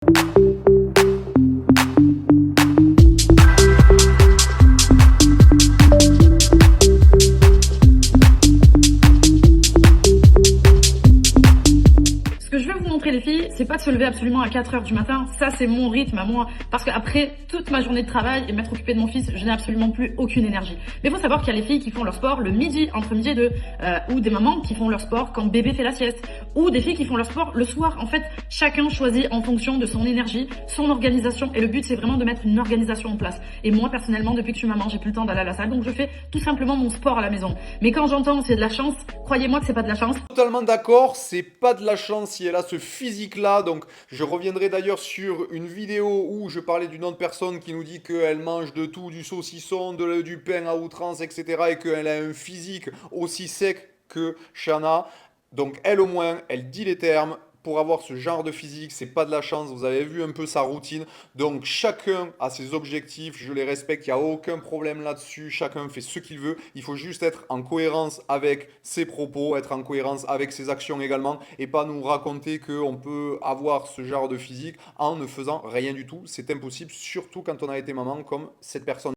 Ce que je vais vous montrer les filles, c'est pas de se lever absolument à 4 heures du matin, ça c'est mon rythme à moi, parce qu'après toute ma journée de travail et m'être occupée de mon fils, je n'ai absolument plus aucune énergie. Mais il faut savoir qu'il y a les filles qui font leur sport le midi, entre midi et deux, ou des mamans qui font leur sport quand bébé fait la sieste, ou des filles qui font leur sport le soir. En fait, chacun choisit en fonction de son énergie, son organisation, et le but c'est vraiment de mettre une organisation en place. Et moi personnellement, depuis que je suis maman, j'ai plus le temps d'aller à la salle, donc je fais tout simplement mon sport à la maison. Mais quand j'entends c'est de la chance, croyez-moi que c'est pas de la chance. Totalement d'accord, c'est pas de la chance si elle a ce physique-là. Donc, je reviendrai d'ailleurs sur une vidéo où je parlais d'une autre personne qui nous dit qu'elle mange de tout, du saucisson, du pain à outrance, etc. et qu'elle a un physique aussi sec que Shana. Donc, elle au moins, elle dit les termes. Pour avoir ce genre de physique, c'est pas de la chance. Vous avez vu un peu sa routine. Donc chacun a ses objectifs. Je les respecte. Il n'y a aucun problème là-dessus. Chacun fait ce qu'il veut. Il faut juste être en cohérence avec ses propos, être en cohérence avec ses actions également, et pas nous raconter qu'on peut avoir ce genre de physique en ne faisant rien du tout. C'est impossible, surtout quand on a été maman comme cette personne.